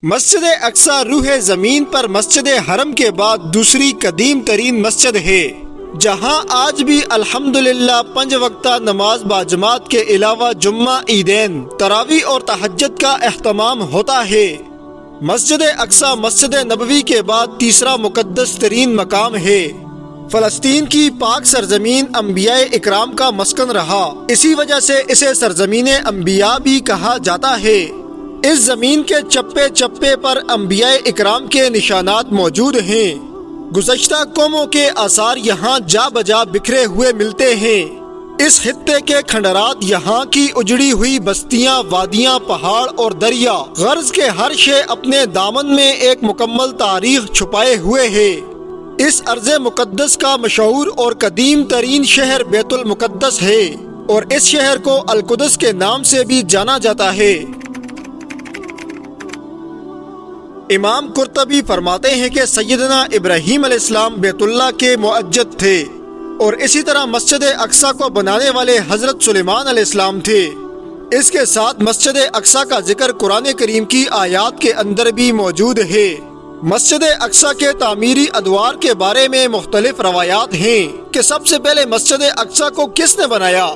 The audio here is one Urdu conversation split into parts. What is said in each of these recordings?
مسجد اقصی روح زمین پر مسجد حرم کے بعد دوسری قدیم ترین مسجد ہے، جہاں آج بھی الحمدللہ 5 وقتہ نماز باجماعت کے علاوہ جمعہ، عیدین، تراویح اور تہجد کا اہتمام ہوتا ہے۔ مسجد اقصی مسجد نبوی کے بعد تیسرا مقدس ترین مقام ہے۔ فلسطین کی پاک سرزمین انبیاء اکرام کا مسکن رہا، اسی وجہ سے اسے سرزمین انبیاء بھی کہا جاتا ہے۔ اس زمین کے چپے چپے پر انبیاء اکرام کے نشانات موجود ہیں۔ گزشتہ قوموں کے آثار یہاں جا بجا بکھرے ہوئے ملتے ہیں۔ اس خطے کے کھنڈرات یہاں کی اجڑی ہوئی بستیاں، وادیاں، پہاڑ اور دریا، غرض کے ہر شے اپنے دامن میں ایک مکمل تاریخ چھپائے ہوئے ہے۔ اس ارض مقدس کا مشہور اور قدیم ترین شہر بیت المقدس ہے، اور اس شہر کو القدس کے نام سے بھی جانا جاتا ہے۔ امام قرطبی فرماتے ہیں کہ سیدنا ابراہیم علیہ السلام بیت اللہ کے مؤجد تھے، اور اسی طرح مسجد اقصی کو بنانے والے حضرت سلیمان علیہ السلام تھے۔ اس کے ساتھ مسجد اقصی کا ذکر قرآن کریم کی آیات کے اندر بھی موجود ہے۔ مسجد اقصی کے تعمیری ادوار کے بارے میں مختلف روایات ہیں کہ سب سے پہلے مسجد اقصی کو کس نے بنایا۔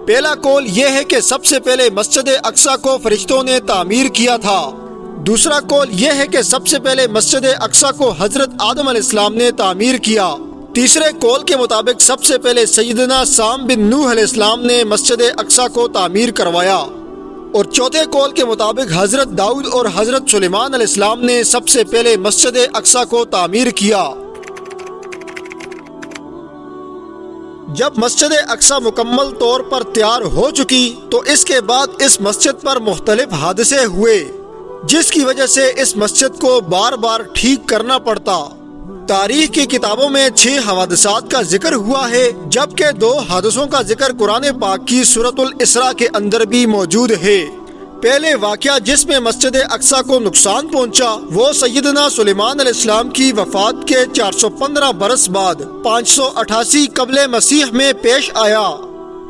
پہلا قول یہ ہے کہ سب سے پہلے مسجد اقصی کو فرشتوں نے تعمیر کیا تھا۔ دوسرا قول یہ ہے کہ سب سے پہلے مسجد اقصی کو حضرت آدم علیہ السلام نے تعمیر کیا۔ تیسرے قول کے مطابق سب سے پہلے سیدنا سام بن نوح علیہ السلام نے مسجد اقصی کو تعمیر کروایا، اور چوتھے قول کے مطابق حضرت داؤد اور حضرت سلیمان علیہ السلام نے سب سے پہلے مسجد اقصی کو تعمیر کیا۔ جب مسجد اقصی مکمل طور پر تیار ہو چکی تو اس کے بعد اس مسجد پر مختلف حادثے ہوئے، جس کی وجہ سے اس مسجد کو بار بار ٹھیک کرنا پڑتا۔ تاریخ کی کتابوں میں 6 حوادثات کا ذکر ہوا ہے، جبکہ 2 حادثوں کا ذکر قرآن پاک کی سورۃ الاسراء کے اندر بھی موجود ہے۔ پہلے واقعہ جس میں مسجد اقصی کو نقصان پہنچا وہ سیدنا سلیمان علیہ السلام کی وفات کے 415 برس بعد 588 قبل مسیح میں پیش آیا،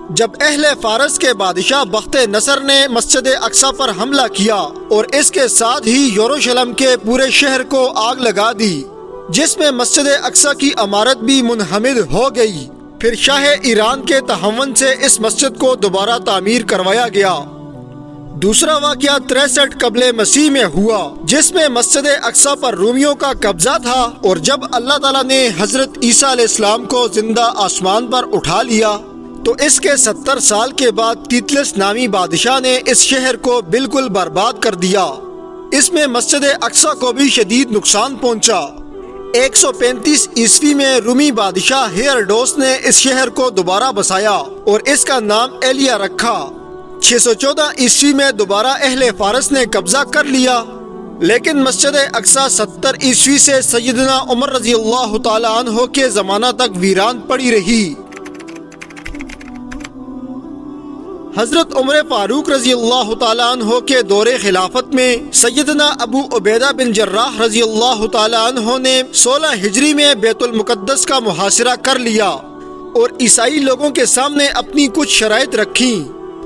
جب اہل فارس کے بادشاہ بخت نصر نے مسجد اقصی پر حملہ کیا اور اس کے ساتھ ہی یروشلم کے پورے شہر کو آگ لگا دی، جس میں مسجد اقصی کی عمارت بھی منہدم ہو گئی۔ پھر شاہ ایران کے تعاون سے اس مسجد کو دوبارہ تعمیر کروایا گیا۔ دوسرا واقعہ 63 قبل مسیح میں ہوا، جس میں مسجد اقصی پر رومیوں کا قبضہ تھا، اور جب اللہ تعالیٰ نے حضرت عیسیٰ علیہ السلام کو زندہ آسمان پر اٹھا لیا تو اس کے 70 سال کے بعد تیتلس نامی بادشاہ نے اس شہر کو بالکل برباد کر دیا۔ اس میں مسجد اقصی کو بھی شدید نقصان پہنچا۔ 135 عیسوی میں رومی بادشاہ ہیرڈوس نے اس شہر کو دوبارہ بسایا اور اس کا نام ایلیا رکھا۔ 614 عیسوی میں دوبارہ اہل فارس نے قبضہ کر لیا، لیکن مسجد اقصی 70 عیسوی سے سیدنا عمر رضی اللہ تعالیٰ عنہ کے زمانہ تک ویران پڑی رہی۔ حضرت عمر فاروق رضی اللہ تعالیٰ عنہ کے دور خلافت میں سیدنا ابو عبیدہ بن جراح رضی اللہ تعالیٰ عنہ نے 16 ہجری میں بیت المقدس کا محاصرہ کر لیا، اور عیسائی لوگوں کے سامنے اپنی کچھ شرائط رکھیں،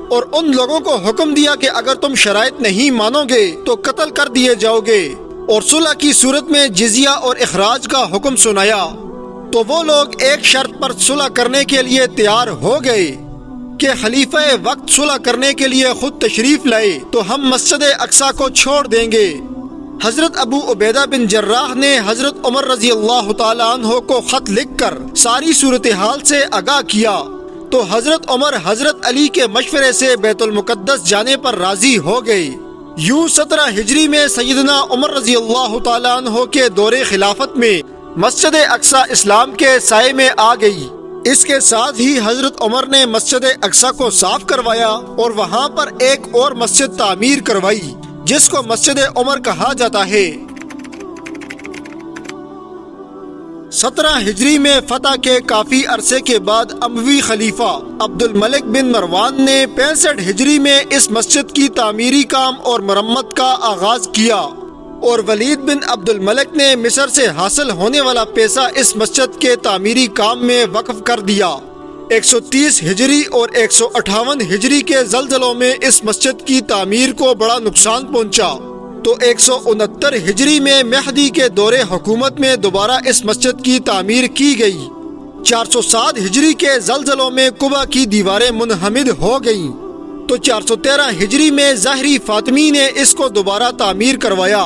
اور ان لوگوں کو حکم دیا کہ اگر تم شرائط نہیں مانو گے تو قتل کر دیے جاؤ گے، اور صلح کی صورت میں جزیہ اور اخراج کا حکم سنایا۔ تو وہ لوگ ایک شرط پر صلح کرنے کے لیے تیار ہو گئے کہ خلیفہ وقت صلح کرنے کے لیے خود تشریف لائے تو ہم مسجد اقصی کو چھوڑ دیں گے۔ حضرت ابو عبیدہ بن جراح نے حضرت عمر رضی اللہ تعالیٰ عنہ کو خط لکھ کر ساری صورتحال سے آگاہ کیا، تو حضرت عمر حضرت علی کے مشورے سے بیت المقدس جانے پر راضی ہو گئے۔ یوں 17 ہجری میں سیدنا عمر رضی اللہ تعالیٰ عنہ کے دور خلافت میں مسجد اقصی اسلام کے سائے میں آ گئی۔ اس کے ساتھ ہی حضرت عمر نے مسجد اقصی کو صاف کروایا اور وہاں پر ایک اور مسجد تعمیر کروائی، جس کو مسجد عمر کہا جاتا ہے۔ 17 ہجری میں فتح کے کافی عرصے کے بعد اموی خلیفہ عبد الملک بن مروان نے 65 ہجری میں اس مسجد کی تعمیری کام اور مرمت کا آغاز کیا، اور ولید بن عبد الملک نے مصر سے حاصل ہونے والا پیسہ اس مسجد کے تعمیری کام میں وقف کر دیا۔ 130 ہجری اور 158 ہجری کے زلزلوں میں اس مسجد کی تعمیر کو بڑا نقصان پہنچا۔ تو 169 ہجری میں مہدی کے دور حکومت میں دوبارہ اس مسجد کی تعمیر کی گئی۔ 407 ہجری کے زلزلوں میں قبا کی دیواریں منہمد ہو گئیں، تو 413 ہجری میں ظاہری فاطمی نے اس کو دوبارہ تعمیر کروایا،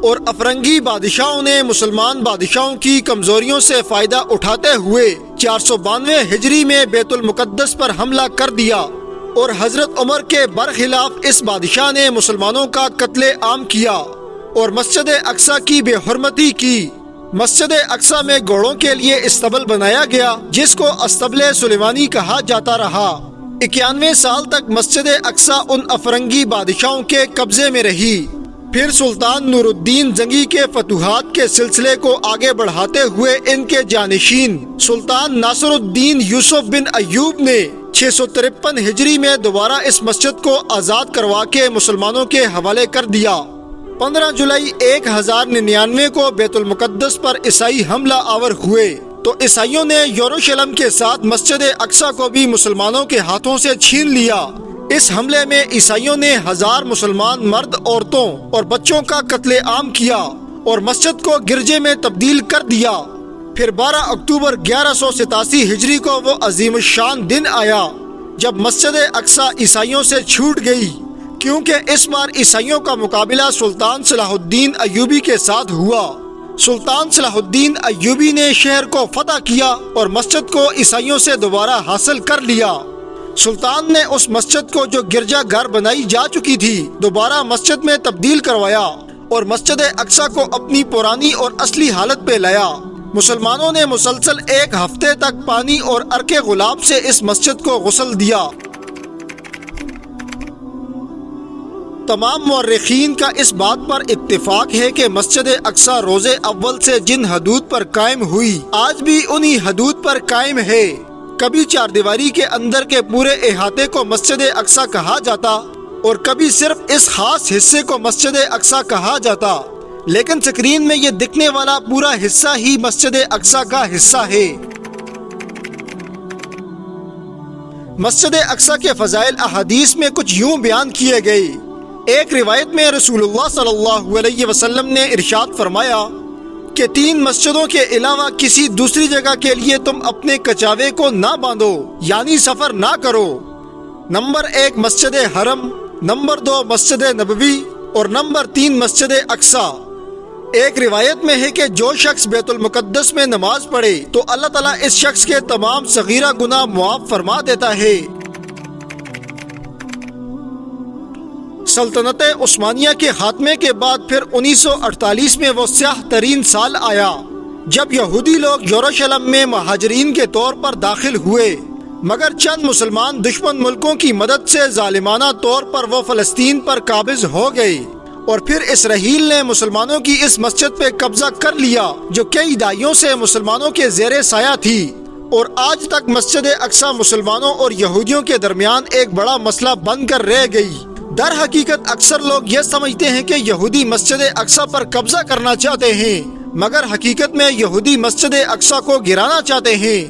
اور افرنگی بادشاہوں نے مسلمان بادشاہوں کی کمزوریوں سے فائدہ اٹھاتے ہوئے 492 ہجری میں بیت المقدس پر حملہ کر دیا، اور حضرت عمر کے برخلاف اس بادشاہ نے مسلمانوں کا قتل عام کیا اور مسجد اقصی کی بے حرمتی کی۔ مسجد اقصی میں گھوڑوں کے لیے استبل بنایا گیا، جس کو استبل سلیمانی کہا جاتا رہا۔ 91 سال تک مسجد اقصی ان افرنگی بادشاہوں کے قبضے میں رہی۔ پھر سلطان نور الدین زنگی کے فتوحات کے سلسلے کو آگے بڑھاتے ہوئے ان کے جانشین سلطان ناصر الدین یوسف بن ایوب نے 653 ہجری میں دوبارہ اس مسجد کو آزاد کروا کے مسلمانوں کے حوالے کر دیا۔ 15 جولائی 1099 کو بیت المقدس پر عیسائی حملہ آور ہوئے، تو عیسائیوں نے یروشلم کے ساتھ مسجد اقصی کو بھی مسلمانوں کے ہاتھوں سے چھین لیا۔ اس حملے میں عیسائیوں نے 1000 مسلمان مرد، عورتوں اور بچوں کا قتل عام کیا اور مسجد کو گرجے میں تبدیل کر دیا۔ پھر 12 اکتوبر 1187 ہجری کو وہ عظیم الشان دن آیا جب مسجد اقصی عیسائیوں سے چھوٹ گئی، کیونکہ اس بار عیسائیوں کا مقابلہ سلطان صلاح الدین ایوبی کے ساتھ ہوا۔ سلطان صلاح الدین ایوبی نے شہر کو فتح کیا اور مسجد کو عیسائیوں سے دوبارہ حاصل کر لیا۔ سلطان نے اس مسجد کو جو گرجا گھر بنائی جا چکی تھی دوبارہ مسجد میں تبدیل کروایا اور مسجد اقصی کو اپنی پرانی اور اصلی حالت پہ لایا۔ مسلمانوں نے مسلسل 1 ہفتے تک پانی اور عرق گلاب سے اس مسجد کو غسل دیا۔ تمام مورخین کا اس بات پر اتفاق ہے کہ مسجد اقصی روز اول سے جن حدود پر قائم ہوئی آج بھی انہی حدود پر قائم ہے۔ کبھی 4 دیواری کے اندر کے پورے احاطے کو مسجد اقصی کہا جاتا اور کبھی صرف اس خاص حصے کو مسجد اقصی کہا جاتا، لیکن سکرین میں یہ دکھنے والا پورا حصہ ہی مسجد اقصی کا حصہ ہے۔ مسجد اقصی کے فضائل احادیث میں کچھ یوں بیان کیے گئے۔ ایک روایت میں رسول اللہ صلی اللہ علیہ وسلم نے ارشاد فرمایا کہ 3 مسجدوں کے علاوہ کسی دوسری جگہ کے لیے تم اپنے کچاوے کو نہ باندھو، یعنی سفر نہ کرو۔ نمبر 1 مسجد حرم، نمبر 2 مسجد نبوی اور نمبر 3 مسجد اقصی۔ ایک روایت میں ہے کہ جو شخص بیت المقدس میں نماز پڑھے تو اللہ تعالیٰ اس شخص کے تمام صغیرہ گناہ معاف فرما دیتا ہے۔ سلطنت عثمانیہ کے خاتمے کے بعد پھر 1948 میں وہ سیاہ ترین سال آیا جب یہودی لوگ یروشلم میں مہاجرین کے طور پر داخل ہوئے، مگر چند مسلمان دشمن ملکوں کی مدد سے ظالمانہ طور پر وہ فلسطین پر قابض ہو گئے، اور پھر اسرائیل نے مسلمانوں کی اس مسجد پہ قبضہ کر لیا جو کئی دہائیوں سے مسلمانوں کے زیر سایہ تھی، اور آج تک مسجد اقصی مسلمانوں اور یہودیوں کے درمیان ایک بڑا مسئلہ بن کر رہ گئی۔ در حقیقت اکثر لوگ یہ سمجھتے ہیں کہ یہودی مسجد اقصی پر قبضہ کرنا چاہتے ہیں، مگر حقیقت میں یہودی مسجد اقصی کو گرانا چاہتے ہیں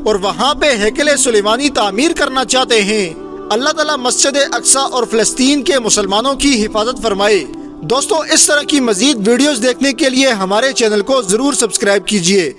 اور وہاں پہ ہیکل سلیمانی تعمیر کرنا چاہتے ہیں۔ اللہ تعالیٰ مسجد اقصی اور فلسطین کے مسلمانوں کی حفاظت فرمائے۔ دوستو، اس طرح کی مزید ویڈیوز دیکھنے کے لیے ہمارے چینل کو ضرور سبسکرائب کیجیے۔